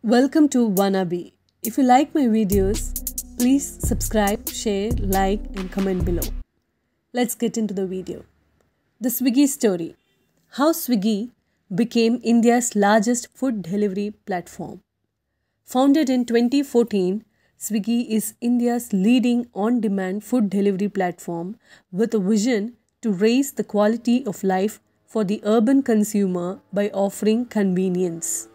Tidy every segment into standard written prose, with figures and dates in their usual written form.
Welcome to Wannabe. If you like my videos, please subscribe, share, like and comment below. Let's get into the video. The Swiggy story. How Swiggy became India's largest food delivery platform. Founded in 2014, Swiggy is India's leading on-demand food delivery platform with a vision to raise the quality of life for the urban consumer by offering convenience.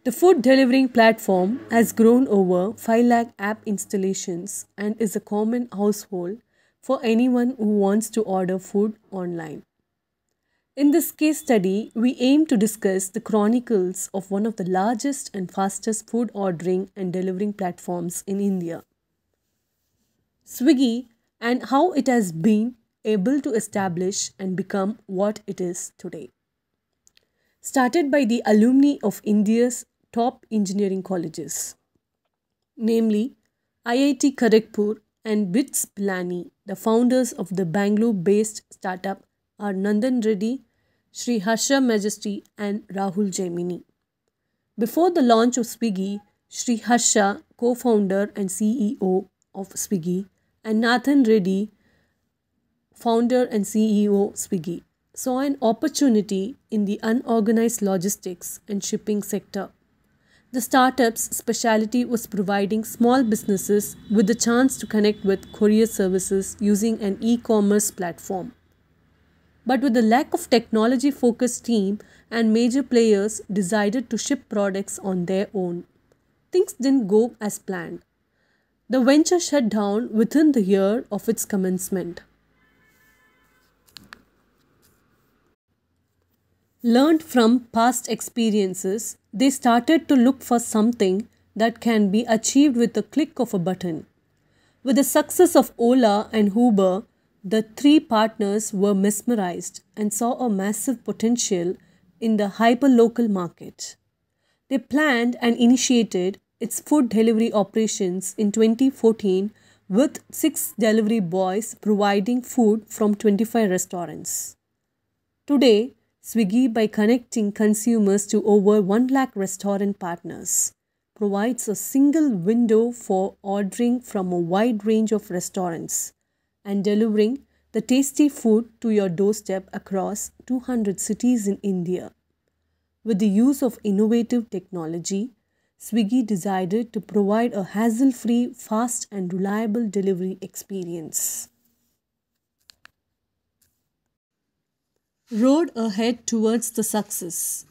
The food delivering platform has grown over 5 lakh app installations and is a common household for anyone who wants to order food online. In this case study, we aim to discuss the chronicles of one of the largest and fastest food ordering and delivering platforms in India, Swiggy, and how it has been able to establish and become what it is today. Started by the alumni of India's top engineering colleges, namely IIT Kharagpur and BITS Pilani, the founders of the Bangalore-based startup are Nandan Reddy, Sri Harsha Majesty and Rahul Jaimini. Before the launch of Swiggy, Sri Harsha, co-founder and CEO of Swiggy, and Nathan Reddy, founder and CEO Swiggy, saw an opportunity in the unorganized logistics and shipping sector. The startup's specialty was providing small businesses with the chance to connect with courier services using an e-commerce platform. But with the lack of technology-focused team and major players decided to ship products on their own, things didn't go as planned. The venture shut down within the year of its commencement. Learned from past experiences, they started to look for something that can be achieved with the click of a button. With the success of Ola and Uber, the three partners were mesmerized and saw a massive potential in the hyperlocal market. They planned and initiated its food delivery operations in 2014 with 6 delivery boys providing food from 25 restaurants. Today, Swiggy, by connecting consumers to over 1 lakh restaurant partners, provides a single window for ordering from a wide range of restaurants and delivering the tasty food to your doorstep across 200 cities in India. With the use of innovative technology, Swiggy decided to provide a hassle-free, fast and reliable delivery experience. Road ahead towards the success.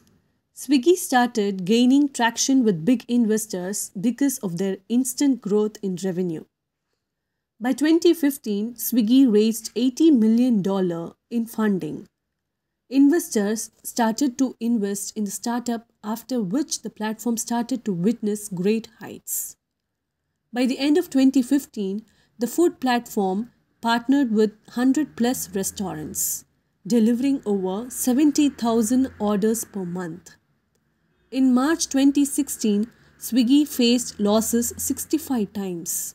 Swiggy started gaining traction with big investors because of their instant growth in revenue. By 2015, Swiggy raised $80 million in funding. Investors started to invest in the startup, after which the platform started to witness great heights. By the end of 2015, the food platform partnered with 100 plus restaurants, delivering over 70,000 orders per month. In March 2016, Swiggy faced losses 65 times.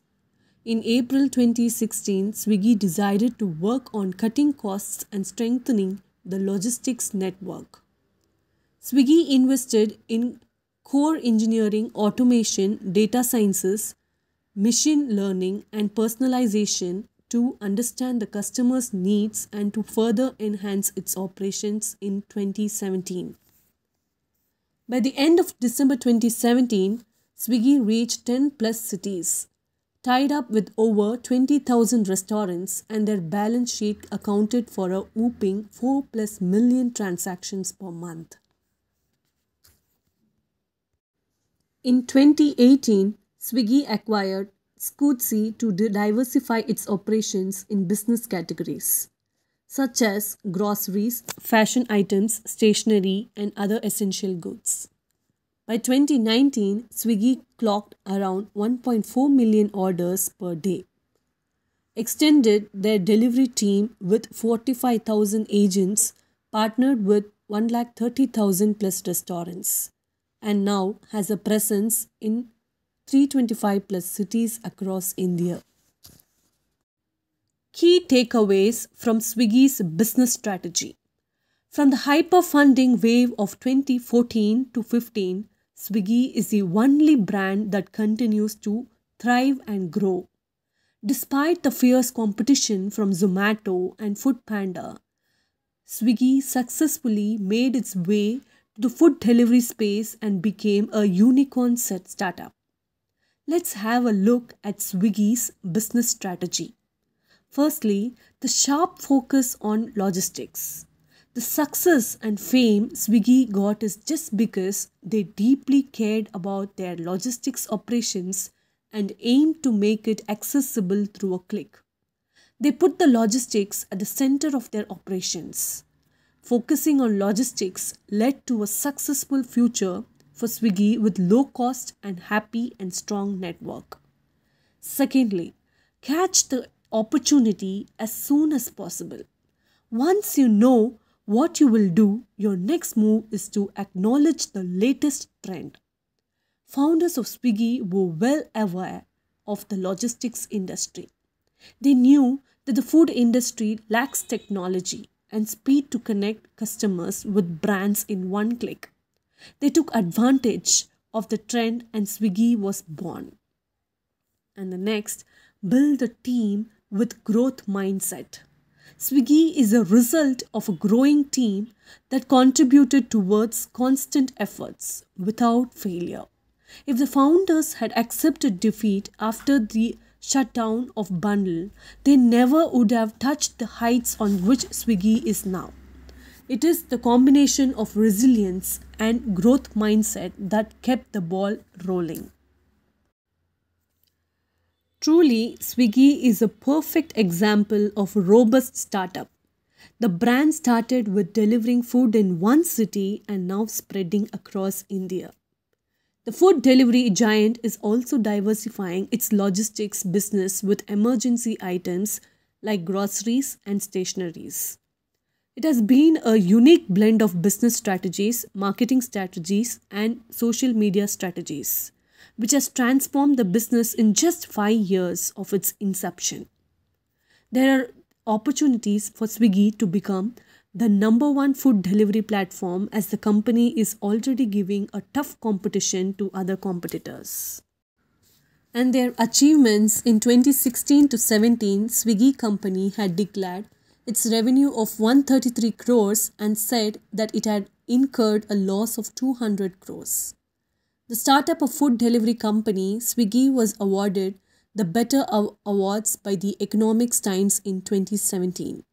In April 2016, Swiggy decided to work on cutting costs and strengthening the logistics network. Swiggy invested in core engineering, automation, data sciences, machine learning and personalization to understand the customer's needs and to further enhance its operations in 2017. By the end of December 2017, Swiggy reached 10 plus cities, tied up with over 20,000 restaurants, and their balance sheet accounted for a whopping 4 plus million transactions per month. In 2018, Swiggy acquired Scootzy to diversify its operations in business categories such as groceries, fashion items, stationery, and other essential goods. By 2019, Swiggy clocked around 1.4 million orders per day, extended their delivery team with 45,000 agents, partnered with 130,000 plus restaurants, and now has a presence in 325 plus cities across India. Key takeaways from Swiggy's business strategy. From the hyper-funding wave of 2014 to 15, Swiggy is the only brand that continues to thrive and grow. Despite the fierce competition from Zomato and Foodpanda, Swiggy successfully made its way to the food delivery space and became a unicorn set startup. Let's have a look at Swiggy's business strategy. Firstly, the sharp focus on logistics. The success and fame Swiggy got is just because they deeply cared about their logistics operations and aimed to make it accessible through a click. They put the logistics at the center of their operations. Focusing on logistics led to a successful future for Swiggy with low cost and happy and strong network. Secondly, catch the opportunity as soon as possible. Once you know what you will do, your next move is to acknowledge the latest trend. Founders of Swiggy were well aware of the logistics industry. They knew that the food industry lacks technology and speed to connect customers with brands in one click. They took advantage of the trend and Swiggy was born. And the next, build a team with growth mindset. Swiggy is a result of a growing team that contributed towards constant efforts without failure. If the founders had accepted defeat after the shutdown of Bundle, they never would have touched the heights on which Swiggy is now. It is the combination of resilience and growth mindset that kept the ball rolling. Truly, Swiggy is a perfect example of a robust startup. The brand started with delivering food in one city and now spreading across India. The food delivery giant is also diversifying its logistics business with emergency items like groceries and stationeries. It has been a unique blend of business strategies, marketing strategies, and social media strategies, which has transformed the business in just 5 years of its inception. There are opportunities for Swiggy to become the number one food delivery platform as the company is already giving a tough competition to other competitors. And their achievements in 2016 to 17, Swiggy company had declared its revenue of 133 crores and said that it had incurred a loss of 200 crores. The startup of food delivery company, Swiggy was awarded the Better Awards by the Economics Times in 2017.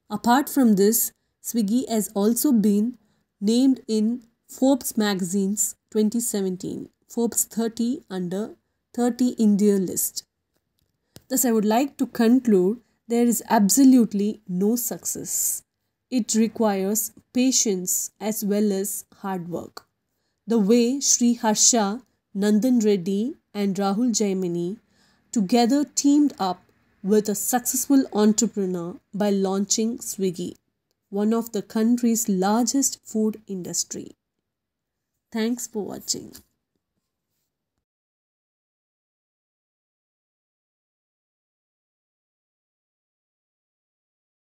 Apart from this, Swiggy has also been named in Forbes magazine's 2017 Forbes 30 under 30 India list. Thus, I would like to conclude there is absolutely no success. It requires patience as well as hard work. The way Sri Harsha, Nandan Reddy and Rahul Jaimini together teamed up with a successful entrepreneur by launching Swiggy, one of the country's largest food industry. Thanks for watching.